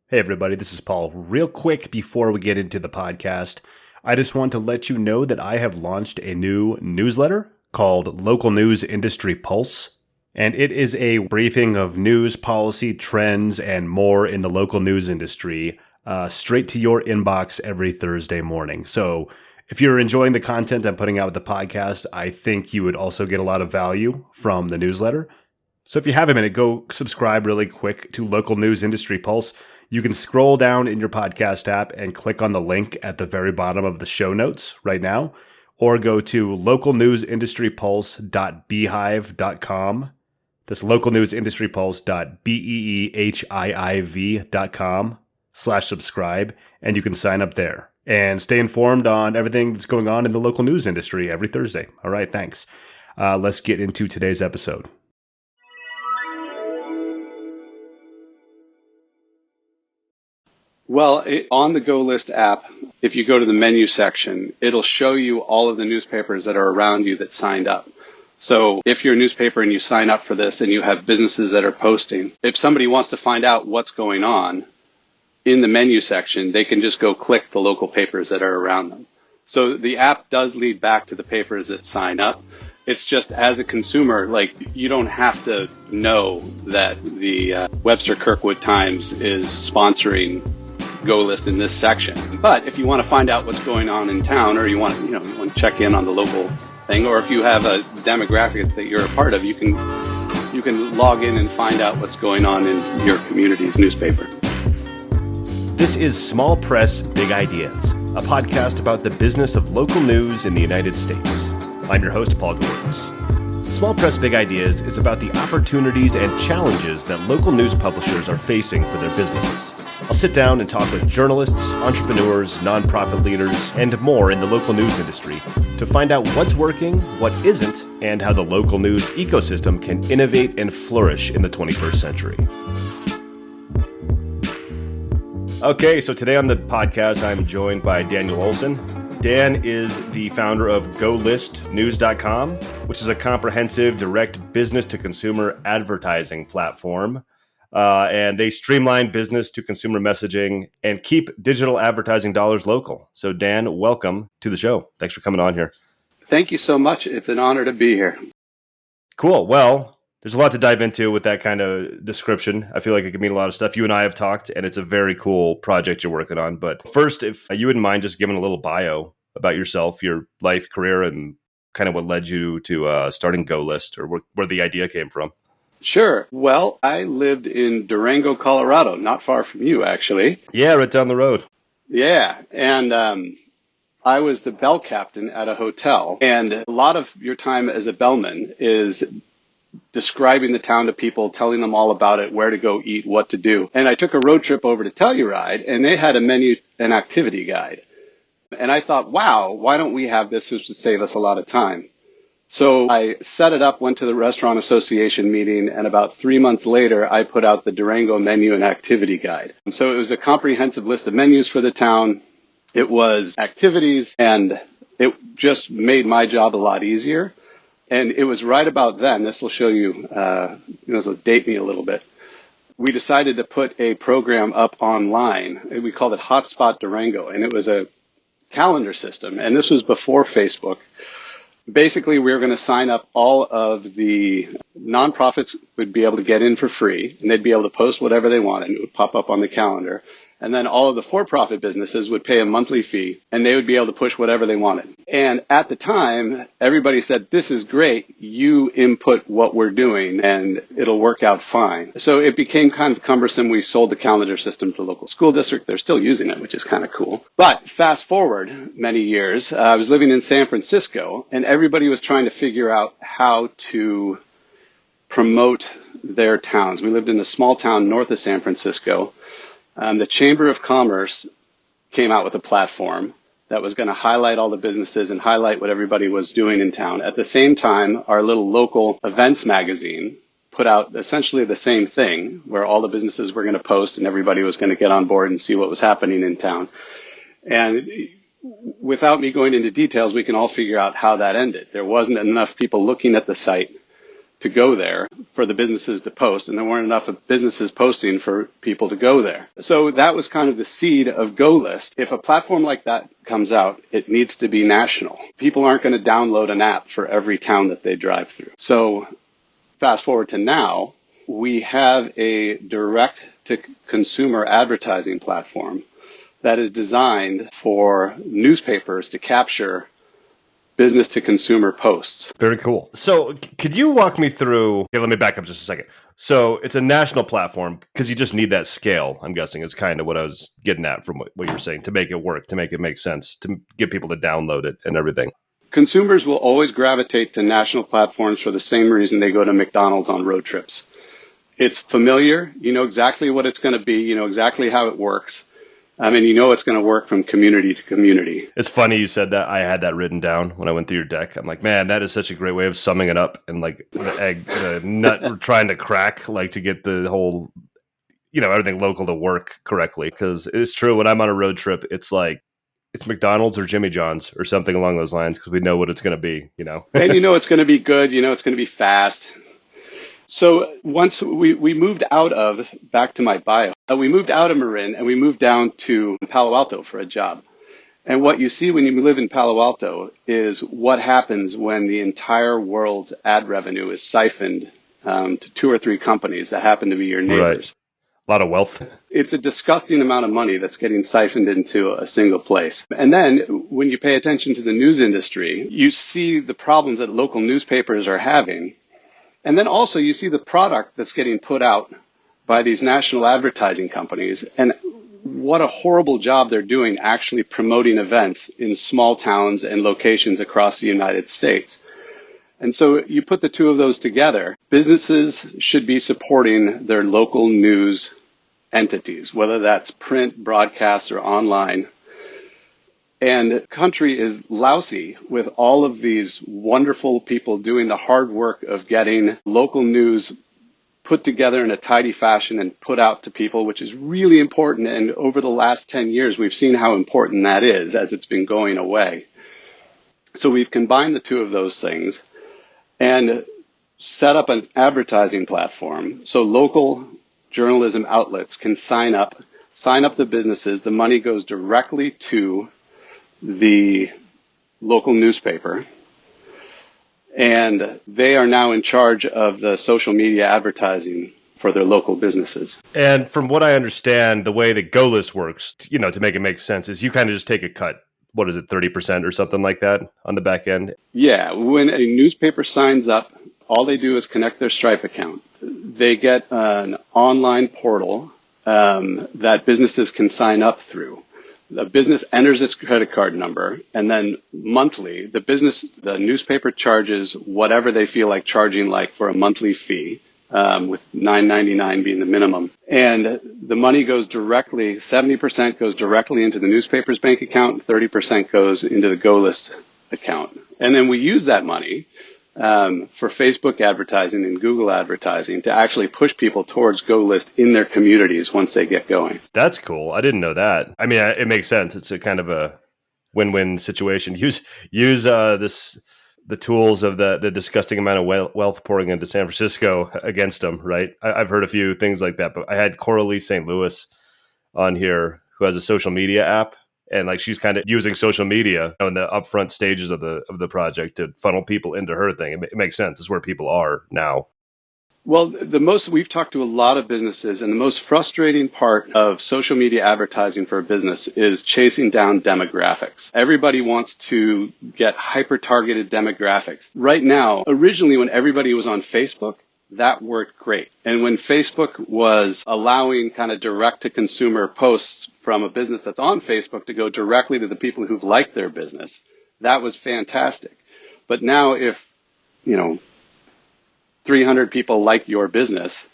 Hey everybody, this is Paul. Real quick before we get into the podcast, I just want to let you know that I have launched a new newsletter called Local News Industry Pulse, and it is a briefing of news, policy, trends, and more in the local news industry straight to your inbox every Thursday morning. So if you're enjoying the content I'm putting out with the podcast, I think you would also get a lot of value from the newsletter. So if you have a minute, go subscribe really quick to Local News Industry Pulse. You can scroll down in your podcast app and click on the link at the very bottom of the show notes right now, or go to localnewsindustrypulse.beehiiv.com. That's localnewsindustrypulse.beehiiv.com/subscribe, and you can sign up there and stay informed on everything that's going on in the local news industry every Thursday. All right, thanks. Let's get into today's episode. Well, on the GoList app, if you go to the menu section, it'll show you all of the newspapers that are around you that signed up. So if you're a newspaper and you sign up for this and you have businesses that are posting, if somebody wants to find out what's going on in the menu section, they can just go click the local papers that are around them. So the app does lead back to the papers that sign up. It's just as a consumer, you don't have to know that the Webster Kirkwood Times is sponsoring GoList in this section. But if you want to find out what's going on in town, or you want to check in on the local thing, or if you have a demographic that you're a part of, you can log in and find out what's going on in your community's newspaper. This is Small Press Big Ideas, a podcast about the business of local news in the United States. I'm your host, Paul Gordons. Small Press Big Ideas is about the opportunities and challenges that local news publishers are facing for their businesses. I'll sit down and talk with journalists, entrepreneurs, nonprofit leaders, and more in the local news industry to find out what's working, what isn't, and how the local news ecosystem can innovate and flourish in the 21st century. Okay, so today on the podcast, I'm joined by Daniel Olson. Dan is the founder of GoListNews.com, which is a comprehensive direct business-to-consumer advertising platform. And they streamline business-to-consumer messaging and keep digital advertising dollars local. So, Dan, welcome to the show. Thanks for coming on here. Thank you so much. It's an honor to be here. Cool. Well, there's a lot to dive into with that kind of description. I feel like it could mean a lot of stuff. You and I have talked, and it's a very cool project you're working on. But first, if you wouldn't mind just giving a little bio about yourself, your life, career, and kind of what led you to starting GoList, or where the idea came from. Sure. Well, I lived in Durango, Colorado, not far from you, actually. Yeah, right down the road. Yeah. And I was the bell captain at a hotel. And a lot of your time as a bellman is describing the town to people, telling them all about it, where to go eat, what to do. And I took a road trip over to Telluride, and they had a menu and activity guide. And I thought, wow, why don't we have this? This would save us a lot of time. So I set it up, went to the Restaurant Association meeting, and about 3 months later, I put out the Durango menu and activity guide. So it was a comprehensive list of menus for the town. It was activities, and it just made my job a lot easier. And it was right about then, this will show you, this will date me a little bit. We decided to put a program up online. We called it Hotspot Durango, and it was a calendar system. And this was before Facebook. Basically, we were going to sign up all of the nonprofits would be able to get in for free, and they'd be able to post whatever they wanted, and it would pop up on the calendar. And then all of the for-profit businesses would pay a monthly fee, and they would be able to push whatever they wanted. And at the time, everybody said, this is great. You input what we're doing, and it'll work out fine. So it became kind of cumbersome. We sold the calendar system to the local school district. They're still using it, which is kind of cool. But fast forward many years, I was living in San Francisco, and everybody was trying to figure out how to promote their towns. We lived in a small town north of San Francisco. The Chamber of Commerce came out with a platform that was going to highlight all the businesses and highlight what everybody was doing in town. At the same time, our little local events magazine put out essentially the same thing, where all the businesses were going to post and everybody was going to get on board and see what was happening in town. And without me going into details, we can all figure out how that ended. There wasn't enough people looking at the site to go there for the businesses to post, and there weren't enough of businesses posting for people to go there. So that was kind of the seed of GoList. If a platform like that comes out, it needs to be national. People aren't going to download an app for every town that they drive through. So fast forward to now, we have a direct-to-consumer advertising platform that is designed for newspapers to capture business to consumer posts. Very cool. So could you walk me through, okay, let me back up just a second. So it's a national platform because you just need that scale, I'm guessing, is kind of what I was getting at from what you're saying, to make it work, to make it make sense, to get people to download it and everything. Consumers will always gravitate to national platforms for the same reason they go to McDonald's on road trips. It's familiar. You know exactly what it's going to be. You know exactly how it works. And you know it's going to work from community to community. It's funny you said that. I had that written down when I went through your deck. I'm like, man, that is such a great way of summing it up, and like the nut trying to crack, like to get the whole, everything local to work correctly. Because it's true, when I'm on a road trip, it's like, it's McDonald's or Jimmy John's or something along those lines, because we know what it's going to be, And it's going to be good. It's going to be fast. So once we moved back to my bio, we moved out of Marin and we moved down to Palo Alto for a job. And what you see when you live in Palo Alto is what happens when the entire world's ad revenue is siphoned to 2 or 3 companies that happen to be your neighbors. Right. A lot of wealth. It's a disgusting amount of money that's getting siphoned into a single place. And then when you pay attention to the news industry, you see the problems that local newspapers are having. And then also you see the product that's getting put out by these national advertising companies, and what a horrible job they're doing actually promoting events in small towns and locations across the United States. And so you put the two of those together, businesses should be supporting their local news entities, whether that's print, broadcast, or online. And the country is lousy with all of these wonderful people doing the hard work of getting local news put together in a tidy fashion and put out to people, which is really important. And over the last 10 years, we've seen how important that is as it's been going away. So we've combined the two of those things and set up an advertising platform so local journalism outlets can sign up the businesses. The money goes directly to the local newspaper, and they are now in charge of the social media advertising for their local businesses. And from what I understand, the way that GoList works, to make it make sense, is you kind of just take a cut. What is it, 30% or something like that on the back end? Yeah, when a newspaper signs up, all they do is connect their Stripe account. They get an online portal that businesses can sign up through. The business enters its credit card number, and then monthly, the newspaper charges whatever they feel like charging, like for a monthly fee, with $9.99 being the minimum. And the money goes directly, 70% goes directly into the newspaper's bank account, 30% goes into the GoList account. And then we use that money for Facebook advertising and Google advertising to actually push people towards GoList in their communities once they get going. That's cool. I didn't know that. I mean, it makes sense. It's a kind of a win-win situation. Use the tools of the disgusting amount of wealth pouring into San Francisco against them, right? I've heard a few things like that, but I had Coralie St. Louis on here who has a social media app. And like she's kind of using social media in the upfront stages of the project to funnel people into her thing. It makes sense. It's where people are now. Well, we've talked to a lot of businesses, and the most frustrating part of social media advertising for a business is chasing down demographics. Everybody wants to get hyper-targeted demographics. Right now, originally when everybody was on Facebook, that worked great. And when Facebook was allowing kind of direct-to-consumer posts from a business that's on Facebook to go directly to the people who've liked their business, that was fantastic. But now if, 300 people like your business,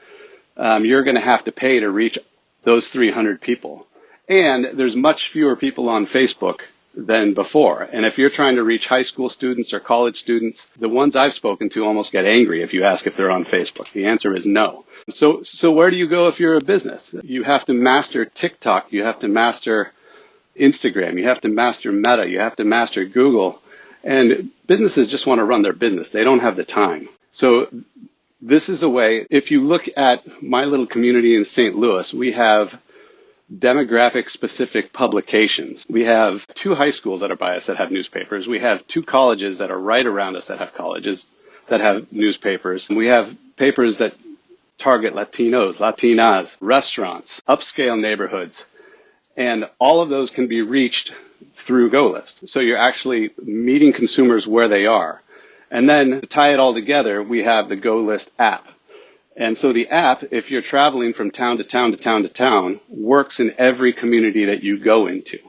you're going to have to pay to reach those 300 people. And there's much fewer people on Facebook than before. And if you're trying to reach high school students or college students, the ones I've spoken to almost get angry if you ask if they're on Facebook. The answer is no. So where do you go if you're a business? You have to master TikTok. You have to master Instagram. You have to master Meta. You have to master Google. And businesses just want to run their business. They don't have the time. So This is a way, if you look at my little community in St. Louis, we have demographic specific publications. We have 2 high schools that are by us that have newspapers. We have 2 colleges that are right around us that have colleges that have newspapers. And we have papers that target Latinos, Latinas, restaurants, upscale neighborhoods. And all of those can be reached through GoList. So you're actually meeting consumers where they are. And then to tie it all together, we have the GoList app. And so the app, if you're traveling from town to town to town to town, works in every community that you go into.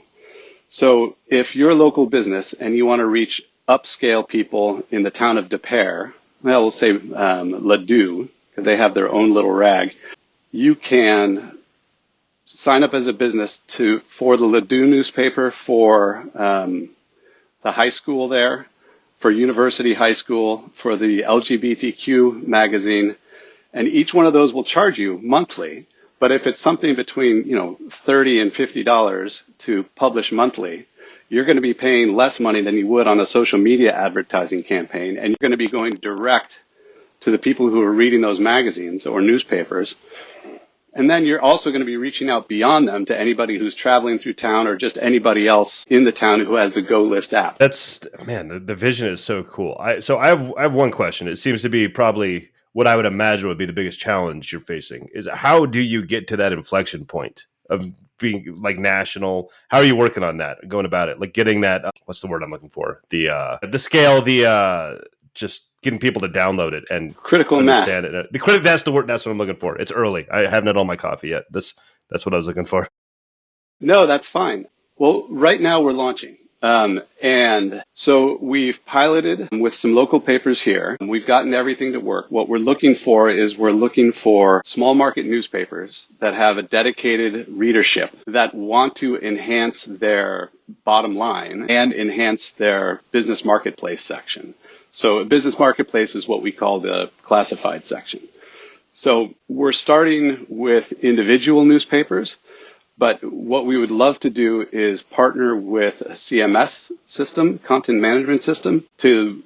So if you're a local business and you want to reach upscale people in the town of Des Peres, well, we'll say Ladue, because they have their own little rag, you can sign up as a business for the Ladue newspaper, for the high school there, for University High School, for the LGBTQ magazine, and each one of those will charge you monthly. But if it's something between, $30 and $50 to publish monthly, you're going to be paying less money than you would on a social media advertising campaign, and you're going to be going direct to the people who are reading those magazines or newspapers. And then you're also going to be reaching out beyond them to anybody who's traveling through town or just anybody else in the town who has the GoList app. The vision is so cool. I have one question. It seems to be probably what I would imagine would be the biggest challenge you're facing is how do you get to that inflection point of being like national? How are you working on that, going about it? Like getting that, what's the word I'm looking for? The scale, just getting people to download it and critical understand mass. That's the word. That's what I'm looking for. It's early. I haven't had all my coffee yet. That's what I was looking for. No, that's fine. Well, right now we're launching. And so we've piloted with some local papers here. We've gotten everything to work. What we're looking for small market newspapers that have a dedicated readership that want to enhance their bottom line and enhance their business marketplace section. So a business marketplace is what we call the classified section. So we're starting with individual newspapers, but what we would love to do is partner with a CMS system, content management system, to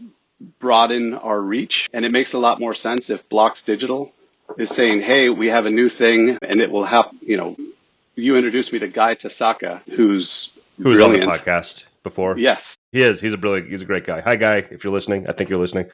broaden our reach. And it makes a lot more sense if Blocks Digital is saying, hey, we have a new thing, and it will help, you introduced me to Guy Tasaka, who's brilliant. On the podcast before. Yes. He is. He's a great guy. Hi, Guy, if you're listening. I think you're listening.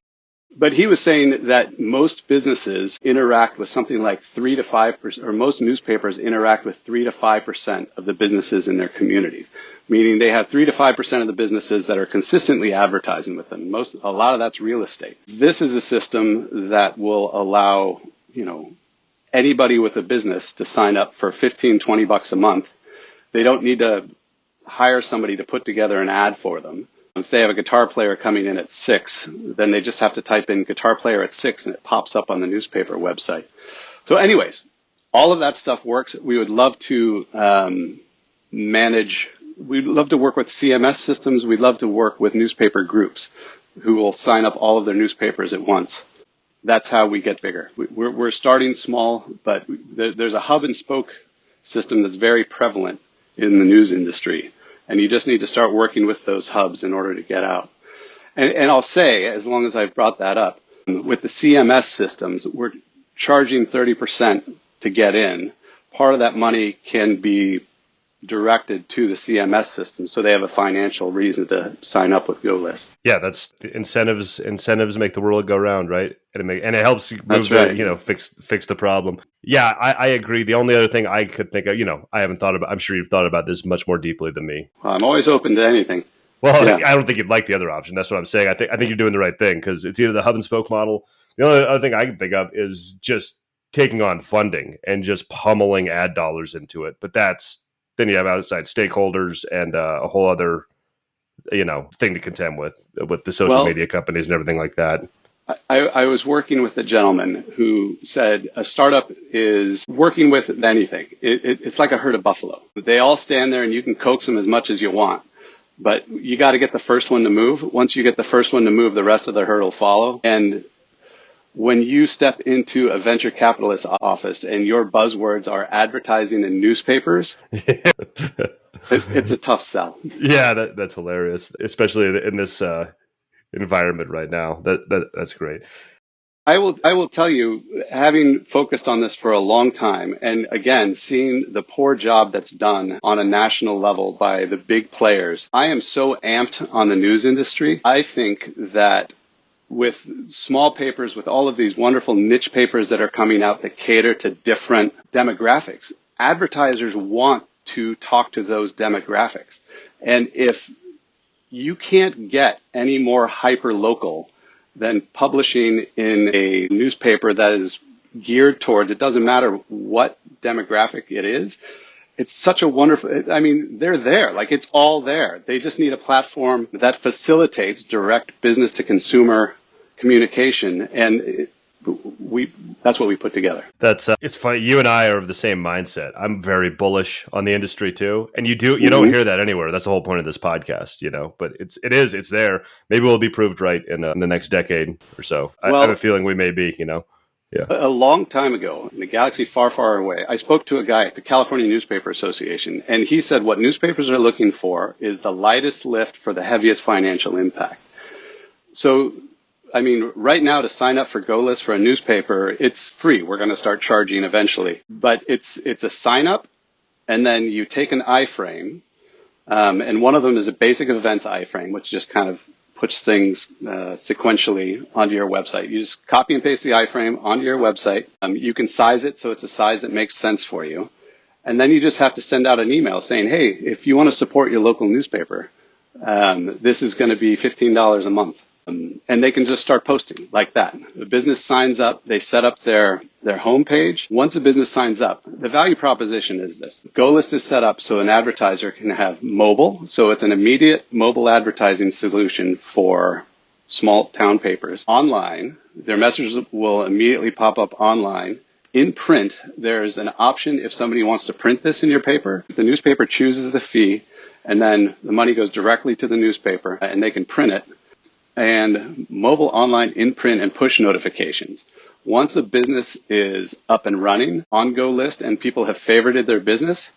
But he was saying that most businesses interact with something like 3 to 5%, or most newspapers interact with 3 to 5% of the businesses in their communities, meaning they have 3 to 5% of the businesses that are consistently advertising with them. A lot of that's real estate. This is a system that will allow, anybody with a business to sign up for $15, $20 a month. They don't need to hire somebody to put together an ad for them. If they have a guitar player coming in at 6, then they just have to type in guitar player at 6 and it pops up on the newspaper website. So anyways, all of that stuff works. We would love to we'd love to work with CMS systems. We'd love to work with newspaper groups who will sign up all of their newspapers at once. That's how we get bigger. We're starting small, but there's a hub and spoke system that's very prevalent in the news industry. And you just need to start working with those hubs in order to get out. And I'll say, as long as I've brought that up, with the CMS systems, we're charging 30% to get in. Part of that money can be directed to the CMS system, so they have a financial reason to sign up with GoList. Yeah, that's the incentives. Incentives make the world go round, right? And it helps you move fix the problem. Yeah, I agree. The only other thing I could think of, I haven't thought about. I'm sure you've thought about this much more deeply than me. Well, I'm always open to anything. Well, yeah. I don't think you'd like the other option. That's what I'm saying. I think you're doing the right thing because it's either the hub and spoke model. The only other thing I can think of is just taking on funding and just pummeling ad dollars into it. But then you have outside stakeholders and a whole other, thing to contend with the social media companies and everything like that. I was working with a gentleman who said a startup is working with anything. It's like a herd of buffalo. They all stand there and you can coax them as much as you want. But you got to get the first one to move. Once you get the first one to move, the rest of the herd will follow. And when you step into a venture capitalist office and your buzzwords are advertising in newspapers, it's a tough sell. Yeah, that's hilarious, especially in this environment right now. That's great. I will tell you, having focused on this for a long time, and again, seeing the poor job that's done on a national level by the big players, I am so amped on the news industry. I think that with small papers, with all of these wonderful niche papers that are coming out that cater to different demographics, advertisers want to talk to those demographics. And if you can't get any more hyper-local than publishing in a newspaper that is geared towards, it doesn't matter what demographic it is. It's such a wonderful, I mean, they're there, like it's all there. They just need a platform that facilitates direct business to consumer communication. And that's what we put together. It's funny. You and I are of the same mindset. I'm very bullish on the industry too. And you don't hear that anywhere. That's the whole point of this podcast, but it's there. Maybe we'll be proved right in the next decade or so. I have a feeling we may be, Yeah. A long time ago, in a galaxy far, far away, I spoke to a guy at the California Newspaper Association, and he said what newspapers are looking for is the lightest lift for the heaviest financial impact. So, I mean, right now to sign up for GoList for a newspaper, it's free. We're going to start charging eventually, but it's a sign up, and then you take an iframe, and one of them is a basic events iframe, which just kind of puts things sequentially onto your website. You just copy and paste the iframe onto your website. You can size it so it's a size that makes sense for you, and then you just have to send out an email saying, hey, if you want to support your local newspaper, this is going to be $15 a month. And they can just start posting like that. The business signs up, they set up their homepage. Once a business signs up, the value proposition is this. GoList is set up so an advertiser can have mobile. So it's an immediate mobile advertising solution for small town papers. Online, their messages will immediately pop up online. In print, there's an option if somebody wants to print this in your paper. The newspaper chooses the fee, and then the money goes directly to the newspaper, and they can print it. And mobile, online, in print, and push notifications. Once a business is up and running on GoList and people have favorited their business,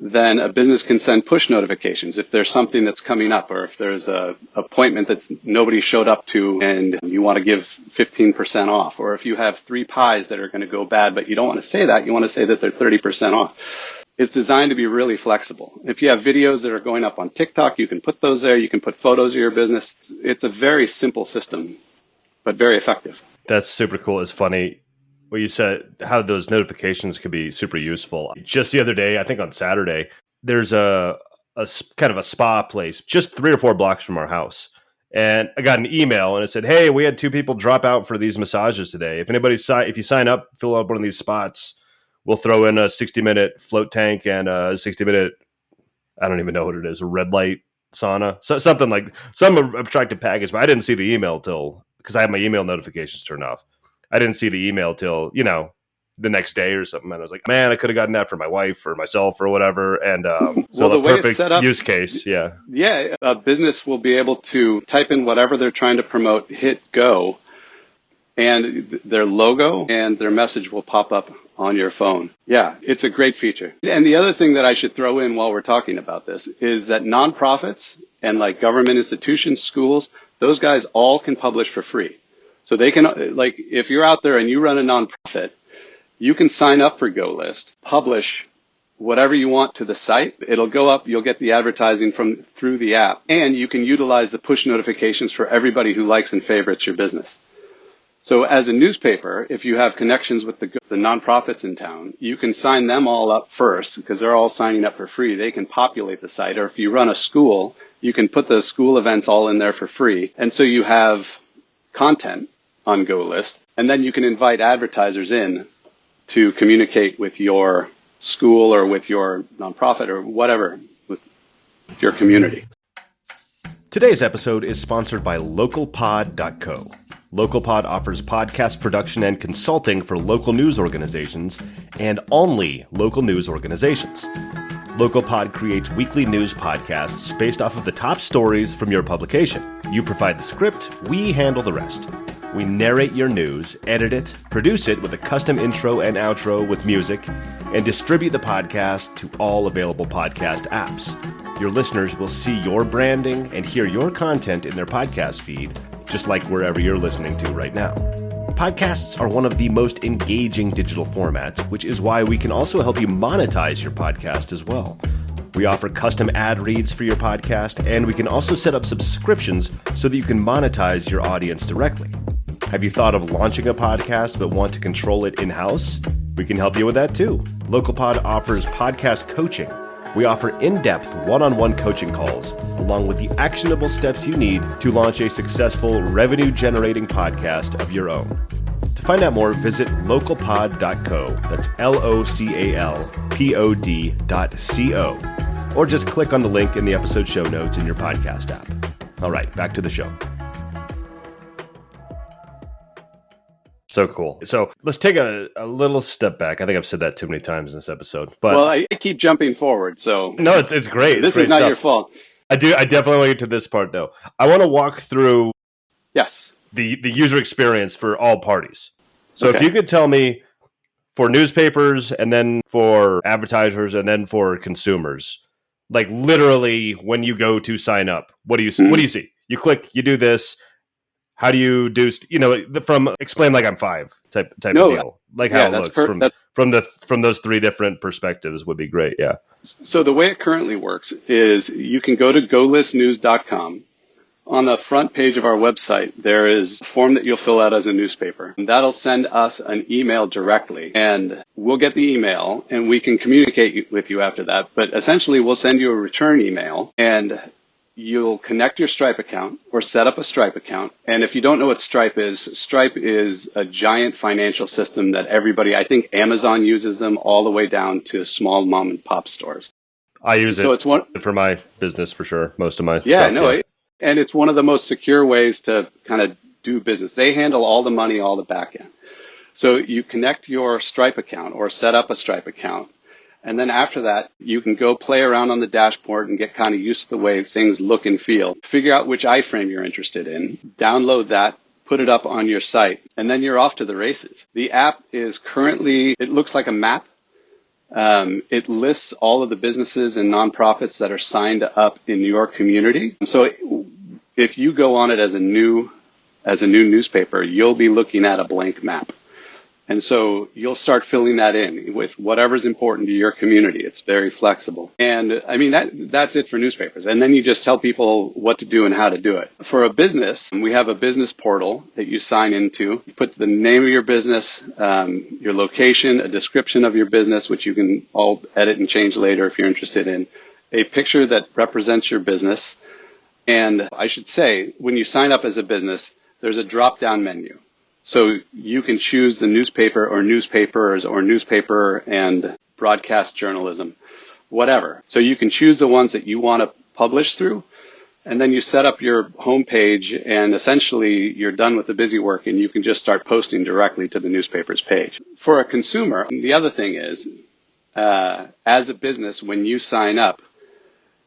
then a business can send push notifications if there's something that's coming up, or if there's a appointment that nobody showed up to and you want to give 15% off, or if you have 3 pies that are going to go bad, but you don't want to say that, you want to say that they're 30% off. It's designed to be really flexible. If you have videos that are going up on TikTok, you can put those there. You can put photos of your business. It's a very simple system, but very effective. That's super cool. It's funny what you said, how those notifications could be super useful. Just the other day, I think on Saturday, there's a kind of a spa place just 3 or 4 blocks from our house. And I got an email and it said, hey, we had 2 people drop out for these massages today. If you sign up, fill out one of these spots, we'll throw in a 60-minute float tank and a 60-minute, I don't even know what it is, a red light sauna. So something like some attractive package, but I didn't see the email because I had my email notifications turned off. I didn't see the email till, the next day or something. And I was like, man, I could have gotten that for my wife or myself or whatever. And so the way perfect it's set up, use case. Yeah. Yeah. A business will be able to type in whatever they're trying to promote, hit go, and their logo and their message will pop up on your phone. Yeah, it's a great feature. And the other thing that I should throw in while we're talking about this is that nonprofits and like government institutions, schools, those guys all can publish for free. So they can, like, if you're out there and you run a nonprofit, you can sign up for GoList, publish whatever you want to the site. It'll go up. You'll get the advertising through the app, and you can utilize the push notifications for everybody who likes and favorites your business. So as a newspaper, if you have connections with the nonprofits in town, you can sign them all up first because they're all signing up for free. They can populate the site. Or if you run a school, you can put the school events all in there for free. And so you have content on GoList, and then you can invite advertisers in to communicate with your school or with your nonprofit or whatever, with your community. Today's episode is sponsored by localpod.co. LocalPod offers podcast production and consulting for local news organizations and only local news organizations. LocalPod creates weekly news podcasts based off of the top stories from your publication. You provide the script, we handle the rest. We narrate your news, edit it, produce it with a custom intro and outro with music, and distribute the podcast to all available podcast apps. Your listeners will see your branding and hear your content in their podcast feed, just like wherever you're listening to right now. Podcasts are one of the most engaging digital formats, which is why we can also help you monetize your podcast as well. We offer custom ad reads for your podcast, and we can also set up subscriptions so that you can monetize your audience directly. Have you thought of launching a podcast but want to control it in-house? We can help you with that too. LocalPod offers podcast coaching. We offer in-depth one-on-one coaching calls, along with the actionable steps you need to launch a successful revenue-generating podcast of your own. To find out more, visit localpod.co. That's localpod.co. Or just click on the link in the episode show notes in your podcast app. All right, back to the show. So cool. So let's take a little step back. I think I've said that too many times in this episode. But well, I keep jumping forward, so no, it's great. This is not your fault. I definitely want to get to this part though. I want to walk through the user experience for all parties. So if you could tell me for newspapers and then for advertisers and then for consumers, like literally when you go to sign up, what do you see? What do you see? You click, you do this. How do you do, from explain like I'm five type of deal, like how it looks from those three different perspectives would be great. Yeah. So the way it currently works is you can go to golistnews.com. On the front page of our website, there is a form that you'll fill out as a newspaper. And that'll send us an email directly, and we'll get the email and we can communicate with you after that. But essentially, we'll send you a return email and you'll connect your Stripe account or set up a Stripe account. And if you don't know what Stripe is a giant financial system that everybody, I think Amazon uses them all the way down to small mom and pop stores. I use it for my business for sure. Most of my stuff. And it's one of the most secure ways to kind of do business. They handle all the money, all the back end. So you connect your Stripe account or set up a Stripe account. And then after that, you can go play around on the dashboard and get kind of used to the way things look and feel. Figure out which iframe you're interested in, download that, put it up on your site, and then you're off to the races. The app is currently, it looks like a map. It lists all of the businesses and nonprofits that are signed up in your community. So if you go on it as a new newspaper, you'll be looking at a blank map. And so you'll start filling that in with whatever's important to your community. It's very flexible. And I mean, that's it for newspapers. And then you just tell people what to do and how to do it. For a business, we have a business portal that you sign into. You put the name of your business, your location, a description of your business, which you can all edit and change later if you're interested in, a picture that represents your business. And I should say, when you sign up as a business, there's a drop-down menu. So you can choose the newspaper or newspapers or newspaper and broadcast journalism, whatever. So you can choose the ones that you want to publish through, and then you set up your homepage, and essentially you're done with the busy work, and you can just start posting directly to the newspaper's page. For a consumer, the other thing is, as a business, when you sign up,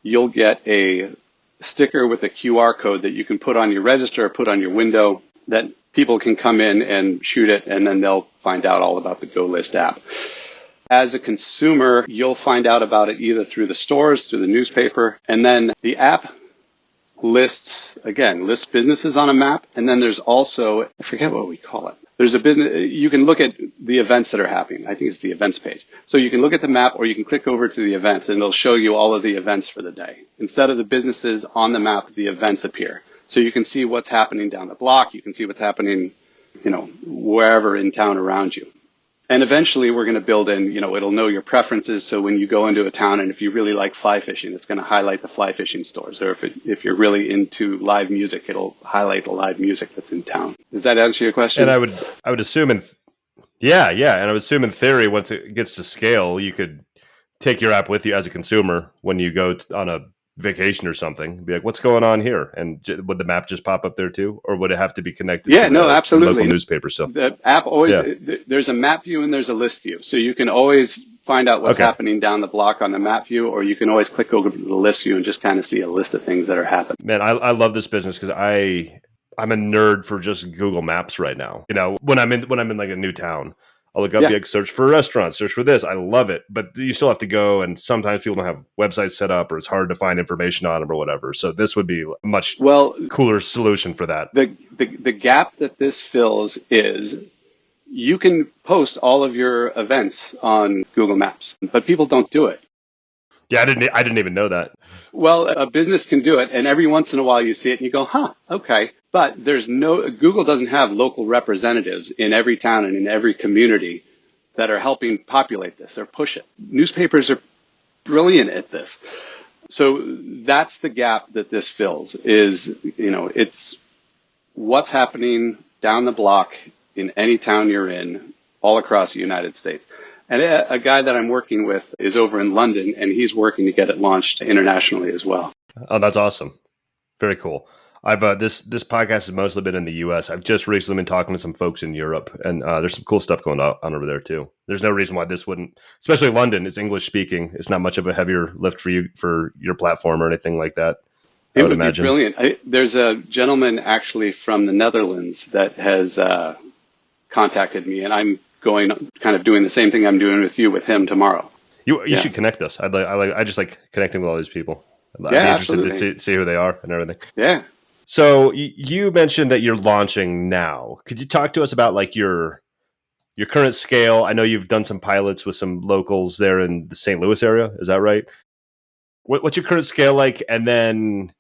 you'll get a sticker with a QR code that you can put on your register or put on your window that people can come in and shoot it, and then they'll find out all about the GoList app. As a consumer, you'll find out about it either through the stores, through the newspaper, and then the app lists businesses on a map, and then there's also, I forget what we call it. There's a business, you can look at the events that are happening. I think it's the events page. So you can look at the map or you can click over to the events, and it'll show you all of the events for the day. Instead of the businesses on the map, the events appear. So you can see what's happening down the block. You can see what's happening, wherever in town around you. And eventually we're going to build in, it'll know your preferences. So when you go into a town and if you really like fly fishing, it's going to highlight the fly fishing stores. Or if you're really into live music, it'll highlight the live music that's in town. Does that answer your question? And I would assume And I would assume in theory, once it gets to scale, you could take your app with you as a consumer when you go on a vacation or something. Be like, what's going on here? And would the map just pop up there too? Or would it have to be connected to absolutely. Local newspaper? So the app always, there's a map view and there's a list view. So you can always find out what's happening down the block on the map view, or you can always click over to the list view and just kind of see a list of things that are happening. Man, I love this business because I'm a nerd for just Google Maps right now. When I'm in like a new town, I'll look up, Yeah. like, search for restaurants, search for this. I love it. But you still have to go, and sometimes people don't have websites set up, or it's hard to find information on them or whatever. So this would be a much Well, cooler solution for that. the gap that this fills is you can post all of your events on Google Maps, but people don't do it. Yeah, I didn't even know that. Well, a business can do it, and every once in a while you see it and you go, huh, okay. But Google doesn't have local representatives in every town and in every community that are helping populate this or push it. Newspapers are brilliant at this. So that's the gap that this fills is, it's what's happening down the block in any town you're in all across the United States. And a guy that I'm working with is over in London, and he's working to get it launched internationally as well. Oh, that's awesome. Very cool. I've this podcast has mostly been in the U.S. I've just recently been talking to some folks in Europe, and there's some cool stuff going on over there too. There's no reason why this wouldn't, especially London. It's English speaking. It's not much of a heavier lift for your platform or anything like that. It would imagine. Be brilliant. There's a gentleman actually from the Netherlands that has contacted me, and I'm kind of doing the same thing I'm doing with you with him tomorrow. You should connect us. I just like connecting with all these people. I'd be interested to see who they are and everything. Yeah. So you mentioned that you're launching now. Could you talk to us about like your current scale? I know you've done some pilots with some locals there in the St. Louis area. Is that right? What's your current scale like? And then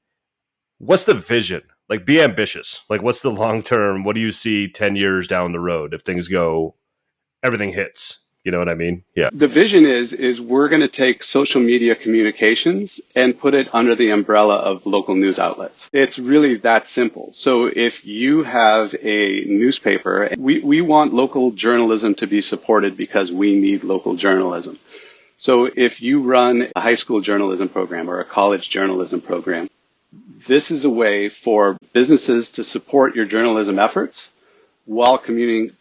what's the vision? Like, be ambitious. Like, what's the long term? What do you see 10 years down the road if things go, everything hits? You know what I mean? Yeah. The vision is we're going to take social media communications and put it under the umbrella of local news outlets. It's really that simple. So if you have a newspaper, we want local journalism to be supported because we need local journalism. So if you run a high school journalism program or a college journalism program, this is a way for businesses to support your journalism efforts while communicating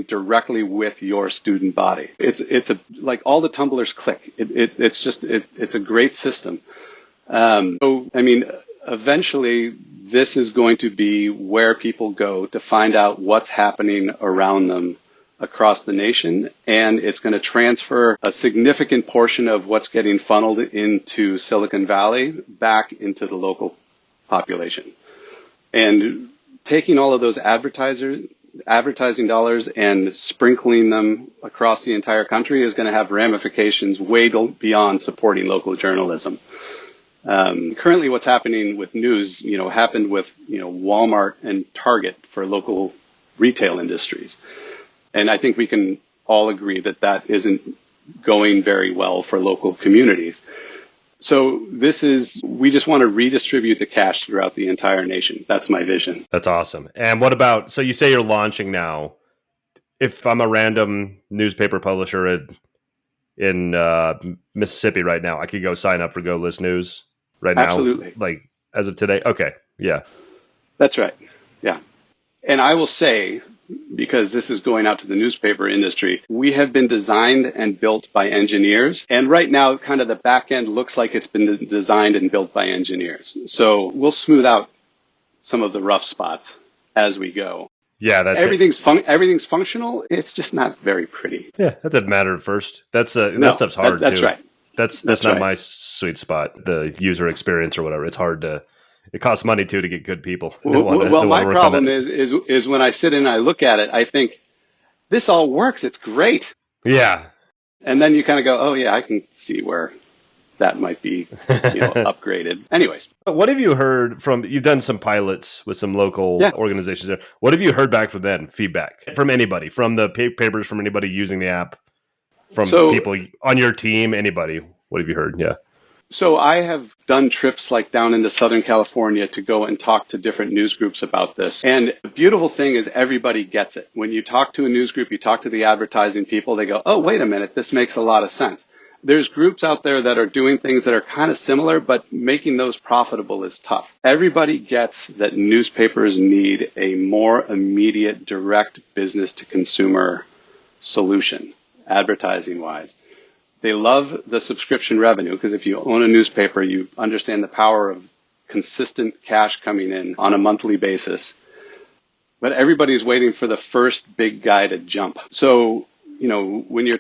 directly with your student body. It's like all the tumblers click. It's a great system. Eventually this is going to be where people go to find out what's happening around them across the nation, and it's going to transfer a significant portion of what's getting funneled into Silicon Valley back into the local population. And taking all of those advertising dollars and sprinkling them across the entire country is going to have ramifications way beyond supporting local journalism. Currently what's happening with news, happened with, Walmart and Target for local retail industries. And I think we can all agree that isn't going very well for local communities. So we just want to redistribute the cash throughout the entire nation. That's my vision. That's awesome. And what about, so you say you're launching now. If I'm a random newspaper publisher in Mississippi right now, I could go sign up for GoList News right now? Absolutely. Like as of today? Okay. Yeah. That's right. Yeah. And I will say, because this is going out to the newspaper industry, we have been designed and built by engineers. And right now, kind of the back end looks like it's been designed and built by engineers. So we'll smooth out some of the rough spots as we go. Yeah, that's everything's functional. It's just not very pretty. Yeah, that doesn't matter at first. That stuff's hard. That's too. Right. That's not right. My sweet spot. The user experience or whatever. It's hard to. It costs money too to get good people. My problem is when I sit and I look at it, I think this all works. It's great. Yeah. And then you kind of go, oh yeah, I can see where that might be, upgraded. Anyways. What have you heard from? You've done some pilots with some local organizations there. What have you heard back from them? Feedback from anybody, from the papers, from anybody using the app, from people on your team, anybody. What have you heard? Yeah. So I have done trips like down into Southern California to go and talk to different news groups about this. And the beautiful thing is everybody gets it. When you talk to a news group, you talk to the advertising people, they go, oh, wait a minute, this makes a lot of sense. There's groups out there that are doing things that are kind of similar, but making those profitable is tough. Everybody gets that newspapers need a more immediate, direct business to consumer solution, advertising-wise. They love the subscription revenue because if you own a newspaper, you understand the power of consistent cash coming in on a monthly basis. but everybody's waiting for the first big guy to jump. So, when you're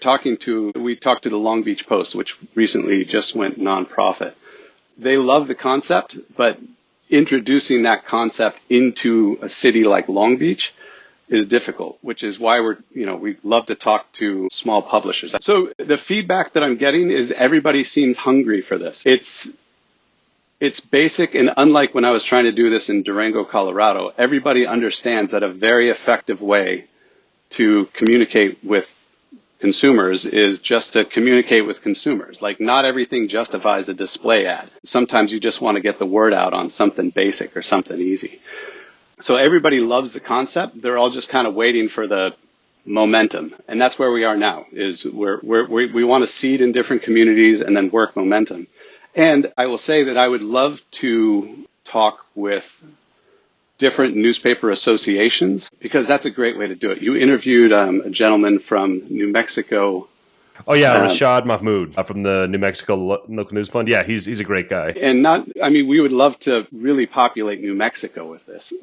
we talked to the Long Beach Post, which recently just went nonprofit. They love the concept, but introducing that concept into a city like Long Beach is difficult, which is why we love to talk to small publishers. So the feedback that I'm getting is everybody seems hungry for this. It's basic, and unlike when I was trying to do this in Durango, Colorado, everybody understands that a very effective way to communicate with consumers is just to communicate with consumers. Like, not everything justifies a display ad. Sometimes you just want to get the word out on something basic or something easy. So everybody loves the concept. They're all just kind of waiting for the momentum. And that's where we are now, is we want to seed in different communities and then work momentum. And I will say that I would love to talk with different newspaper associations, because that's a great way to do it. You interviewed a gentleman from New Mexico. Oh, yeah, Rashad Mahmoud from the New Mexico Local News Fund. Yeah, he's a great guy. And we would love to really populate New Mexico with this.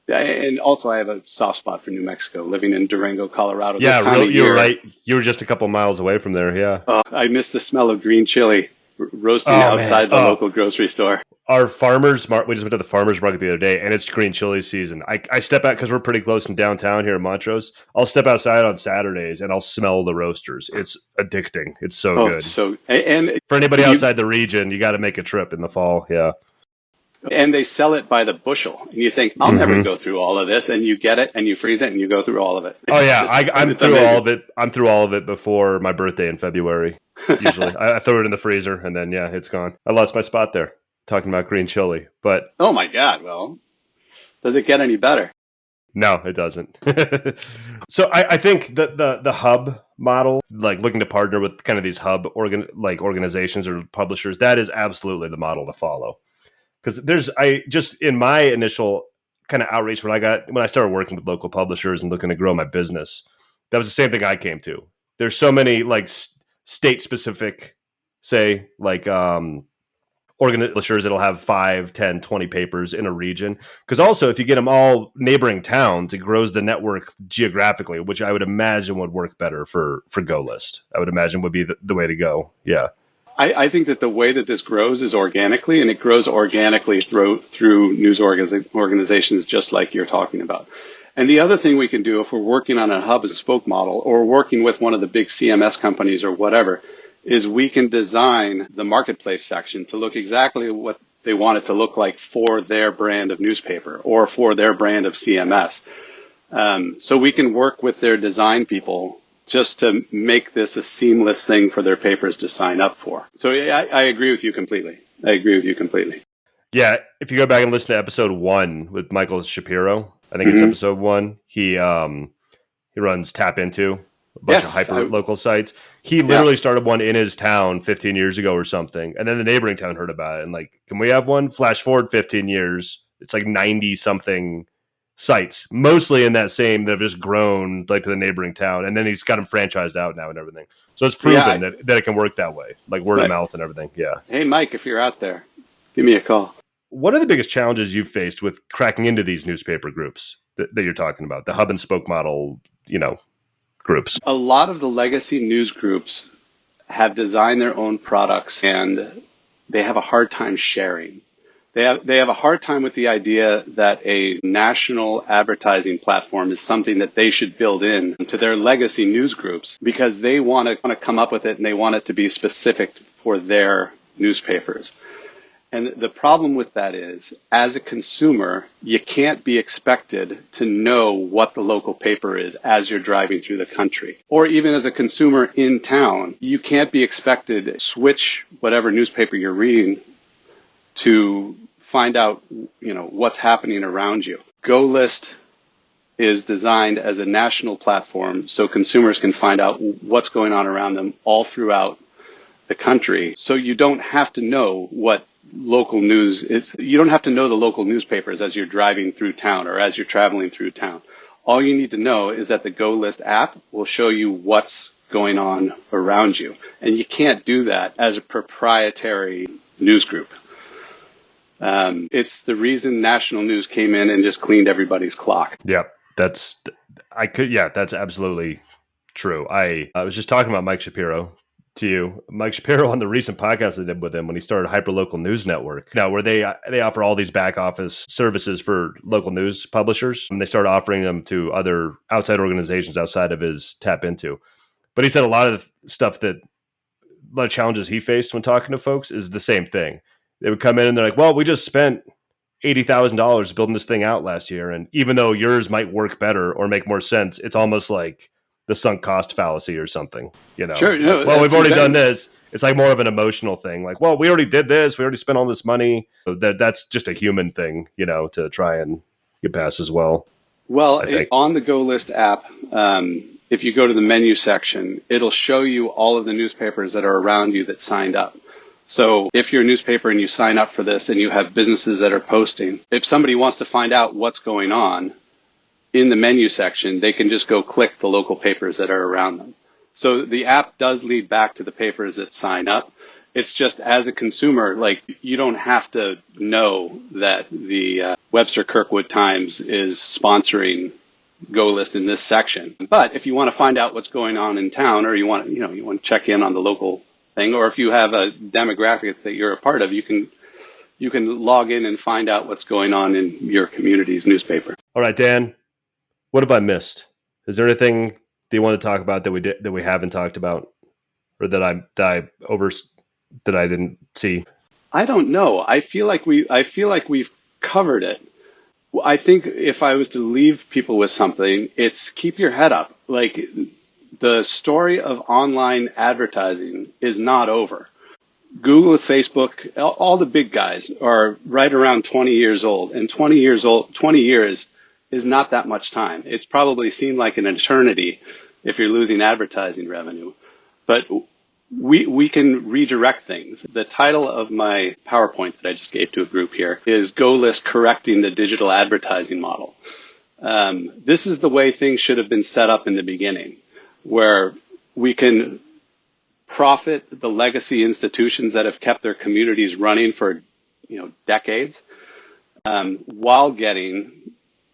And also, I have a soft spot for New Mexico, living in Durango, Colorado. Yeah, you're right. You were just a couple miles away from there, yeah. I miss the smell of green chili roasting outside the local grocery store. Our farmers market, we just went to the farmers market the other day, and it's green chili season. I step out, because we're pretty close in downtown here in Montrose. I'll step outside on Saturdays and I'll smell the roasters. It's addicting. It's so good. And for anybody outside the region, you got to make a trip in the fall. Yeah. And they sell it by the bushel. And you think, I'll never go through all of this. And you get it and you freeze it and you go through all of it. Oh, yeah. I'm through all of it. I'm through all of it before my birthday in February. Usually I throw it in the freezer and then, yeah, it's gone. I lost my spot there talking about green chili, but. Oh, my God. Well, does it get any better? No, it doesn't. So I think that the hub model, like looking to partner with kind of these hub organizations or publishers, that is absolutely the model to follow. Because in my initial kind of outreach when I started working with local publishers and looking to grow my business, that was the same thing I came to. There's so many like state specific, say like publishers that'll have 5, 10, 20 papers in a region. Because also if you get them all neighboring towns, it grows the network geographically, which I would imagine would work better for GoList. I would imagine would be the way to go. Yeah. I think that the way that this grows is organically, and it grows organically through news organizations just like you're talking about. And the other thing we can do if we're working on a hub and spoke model or working with one of the big CMS companies or whatever, is we can design the marketplace section to look exactly what they want it to look like for their brand of newspaper or for their brand of CMS. So we can work with their design people just to make this a seamless thing for their papers to sign up for. So I agree with you completely. Yeah, if you go back and listen to episode 1 with Michael Shapiro, I think it's episode 1, he runs Tap Into, a bunch of hyper local sites. He literally started one in his town 15 years ago or something, and then the neighboring town heard about it and like, can we have one? Flash forward 15 years, it's like 90 something sites, mostly in that same, that have just grown like to the neighboring town, and then he's got them franchised out now and everything. So it's proven that it can work that way, like word of mouth and everything. Yeah. Hey, Mike, if you're out there, give me a call. What are the biggest challenges you've faced with cracking into these newspaper groups that you're talking about, the hub and spoke model, groups? A lot of the legacy news groups have designed their own products, and they have a hard time sharing. They have a hard time with the idea that a national advertising platform is something that they should build in to their legacy news groups, because they want to come up with it and they want it to be specific for their newspapers. And the problem with that is, as a consumer, you can't be expected to know what the local paper is as you're driving through the country. Or even as a consumer in town, you can't be expected to switch whatever newspaper you're reading to find out, what's happening around you. GoList is designed as a national platform so consumers can find out what's going on around them all throughout the country. So you don't have to know what local news is. You don't have to know the local newspapers as you're driving through town or as you're traveling through town. All you need to know is that the GoList app will show you what's going on around you. And you can't do that as a proprietary news group. It's the reason national news came in and just cleaned everybody's clock. Yep. That's that's absolutely true. I was just talking about Mike Shapiro to you. Mike Shapiro on the recent podcast I did with him when he started Hyperlocal News Network. Now, where they offer all these back office services for local news publishers, and they started offering them to other outside organizations outside of his tap into. But he said a lot of challenges he faced when talking to folks is the same thing. They would come in and they're like, well, we just spent $80,000 building this thing out last year. And even though yours might work better or make more sense, it's almost like the sunk cost fallacy or something, you know? Sure. No, well, we've already done this. It's like more of an emotional thing. Like, well, we already did this. We already spent all this money. So that's just a human thing, you know, to try and get past as well. Well, on the GoList app, if you go to the menu section, it'll show you all of the newspapers that are around you that signed up. So if you're a newspaper and you sign up for this and you have businesses that are posting, if somebody wants to find out what's going on in the menu section, they can just go click the local papers that are around them. So the app does lead back to the papers that sign up. It's just as a consumer, like you don't have to know that the Webster Kirkwood Times is sponsoring GoList in this section. But if you want to find out what's going on in town, or you want to check in on the local thing, or if you have a demographic that you're a part of, you can log in and find out what's going on in your community's newspaper. All right, Dan, what have I missed? Is there anything that you want to talk about that we haven't talked about, or that I didn't see? I don't know. I feel like we've covered it. I think if I was to leave people with something, it's keep your head up. Like, the story of online advertising is not over. Google, Facebook, all the big guys are right around 20 years old, and 20 years is not that much time. It's probably seemed like an eternity if you're losing advertising revenue, but we can redirect things. The title of my PowerPoint that I just gave to a group here is GoList Correcting the Digital Advertising Model. This is the way things should have been set up in the beginning, where we can profit the legacy institutions that have kept their communities running for decades, while getting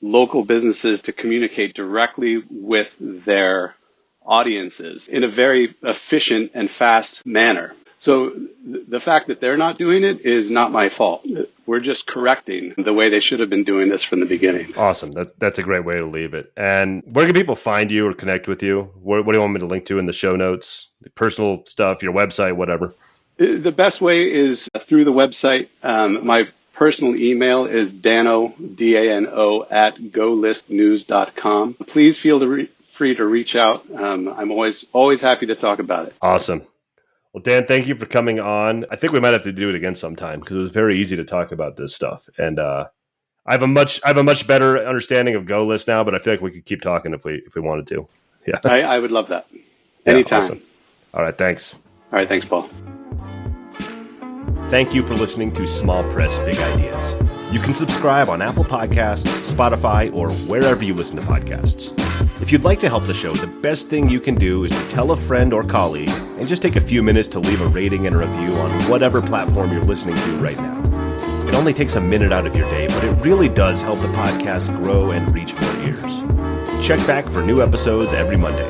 local businesses to communicate directly with their audiences in a very efficient and fast manner. So the fact that they're not doing it is not my fault. We're just correcting the way they should have been doing this from the beginning. Awesome. That's a great way to leave it. And where can people find you or connect with you? What do you want me to link to in the show notes? The personal stuff, your website, whatever. The best way is through the website. My personal email is DanO, DANO, @golistnews.com. Please feel free to reach out. I'm always happy to talk about it. Awesome. Well, Dan, thank you for coming on. I think we might have to do it again sometime because it was very easy to talk about this stuff. And I have a much better understanding of GoList now, but I feel like we could keep talking if we wanted to. Yeah, I would love that. Anytime. Awesome. All right, thanks. All right, thanks, Paul. Thank you for listening to Small Press Big Ideas. You can subscribe on Apple Podcasts, Spotify, or wherever you listen to podcasts. If you'd like to help the show, the best thing you can do is to tell a friend or colleague and just take a few minutes to leave a rating and a review on whatever platform you're listening to right now. It only takes a minute out of your day, but it really does help the podcast grow and reach more ears. Check back for new episodes every Monday.